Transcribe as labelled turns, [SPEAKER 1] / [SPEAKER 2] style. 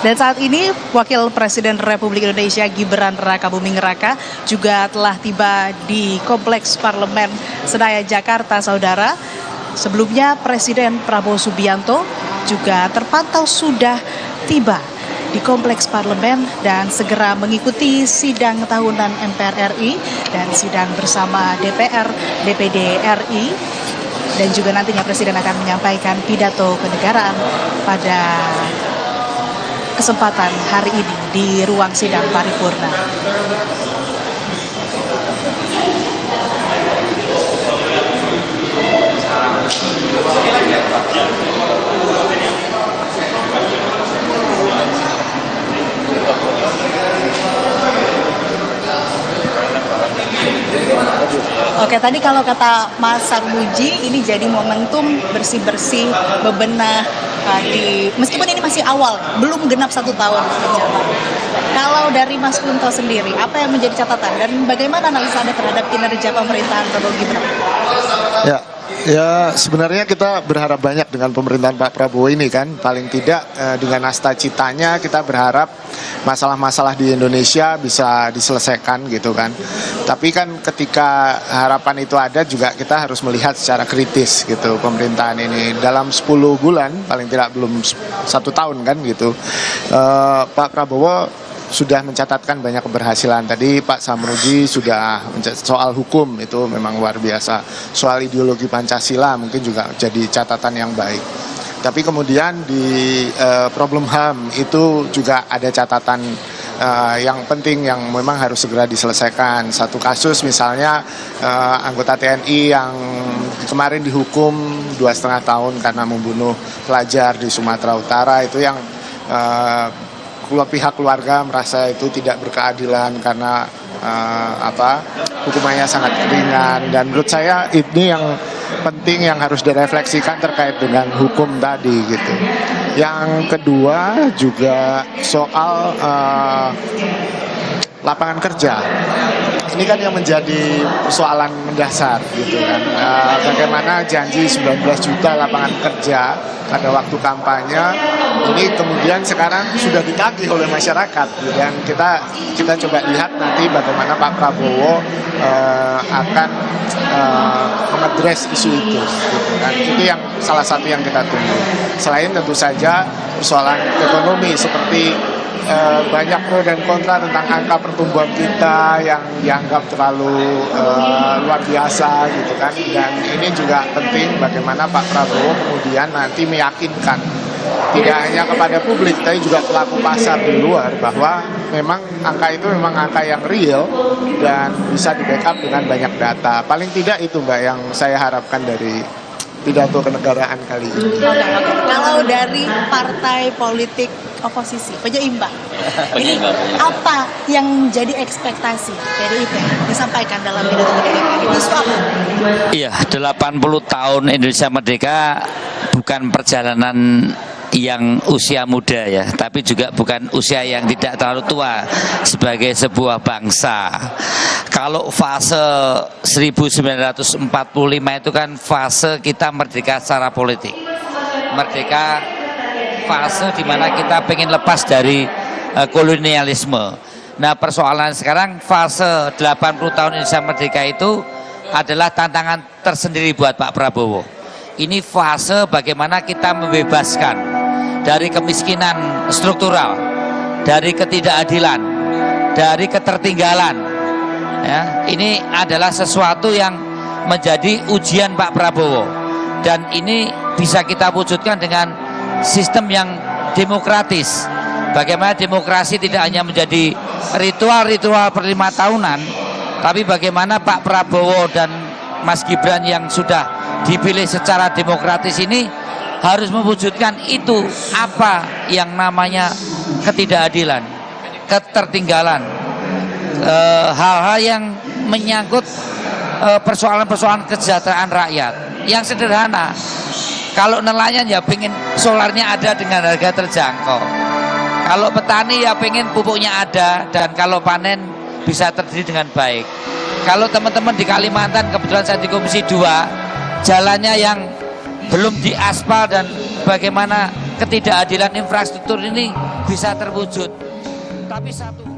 [SPEAKER 1] Dan saat ini Wakil Presiden Republik Indonesia Gibran Rakabuming Raka juga telah tiba di Kompleks Parlemen Senayan Jakarta, saudara. Sebelumnya Presiden Prabowo Subianto juga terpantau sudah tiba di Kompleks Parlemen dan segera mengikuti sidang tahunan MPR RI dan sidang bersama DPR, DPD RI. Dan juga nantinya Presiden akan menyampaikan pidato kenegaraan pada kesempatan hari ini di ruang sidang paripurna. Oke, tadi kalau kata Mas Sarmuji, ini jadi momentum bersih-bersih, bebenah meskipun ini masih awal, belum genap 1 tahun menjabat. Kalau dari Mas Kunto sendiri, apa yang menjadi catatan dan bagaimana analisa Anda terhadap kinerja pemerintahan Prabowo Gibran?
[SPEAKER 2] Ya, sebenarnya kita berharap banyak dengan pemerintahan Pak Prabowo ini kan. Paling tidak dengan nasta citanya kita berharap masalah-masalah di Indonesia bisa diselesaikan gitu kan. Tapi kan ketika harapan itu ada juga kita harus melihat secara kritis gitu pemerintahan ini. Dalam 10 bulan, paling tidak belum 1 tahun kan gitu, Pak Prabowo sudah mencatatkan banyak keberhasilan. Tadi Pak Sarmuji sudah soal hukum itu memang luar biasa. Soal ideologi Pancasila mungkin juga jadi catatan yang baik. Tapi kemudian di problem HAM itu juga ada catatan yang penting yang memang harus segera diselesaikan. Satu kasus misalnya anggota TNI yang kemarin dihukum 2,5 tahun karena membunuh pelajar di Sumatera Utara, itu yang pihak keluarga merasa itu tidak berkeadilan karena hukumannya sangat ringan, dan menurut saya ini yang penting yang harus direfleksikan terkait dengan hukum tadi gitu. Yang kedua juga soal lapangan kerja. Ini kan yang menjadi persoalan mendasar gitu kan. Bagaimana janji 19 juta lapangan kerja pada waktu kampanye ini kemudian sekarang sudah ditagih oleh masyarakat, dan kita coba lihat nanti bagaimana Pak Prabowo akan mengadres isu itu gitu kan. Itu yang salah satu yang kita tunggu. Selain tentu saja persoalan ekonomi seperti banyak pro dan kontra tentang angka pertumbuhan kita yang dianggap terlalu luar biasa gitu kan. Dan ini juga penting bagaimana Pak Prabowo kemudian nanti meyakinkan tidak hanya kepada publik tapi juga pelaku pasar di luar bahwa memang angka itu memang angka yang real dan bisa di-backup dengan banyak data. Paling tidak itu Mbak yang saya harapkan dari pidato kenegaraan kali ini.
[SPEAKER 1] Kalau dari partai politik oposisi, penyeimbang, ini apa yang menjadi ekspektasi PDIP disampaikan dalam pidato kenegaraan ini? Isu apa?
[SPEAKER 3] Iya, 80 tahun Indonesia Merdeka bukan perjalanan yang usia muda ya, tapi juga bukan usia yang tidak terlalu tua sebagai sebuah bangsa. Kalau fase 1945 itu kan fase kita merdeka secara politik, merdeka fase di mana kita pengen lepas dari kolonialisme. Nah, persoalan sekarang fase 80 tahun Indonesia Merdeka itu adalah tantangan tersendiri buat Pak Prabowo. Ini fase bagaimana kita membebaskan dari kemiskinan struktural, dari ketidakadilan, dari ketertinggalan. Ya, ini adalah sesuatu yang menjadi ujian Pak Prabowo, dan ini bisa kita wujudkan dengan sistem yang demokratis. Bagaimana demokrasi tidak hanya menjadi ritual-ritual per 5 tahunan, tapi bagaimana Pak Prabowo dan Mas Gibran yang sudah dipilih secara demokratis ini harus mewujudkan itu, apa yang namanya ketidakadilan, ketertinggalan, hal-hal yang menyangkut persoalan-persoalan kesejahteraan rakyat yang sederhana. Kalau nelayan ya pengen solarnya ada dengan harga terjangkau, kalau petani ya pengen pupuknya ada, dan kalau panen bisa terjadi dengan baik. Kalau teman-teman di Kalimantan, kebetulan saya di Komisi 2, jalannya yang belum diaspal dan bagaimana ketidakadilan infrastruktur ini bisa terwujud. Tapi satu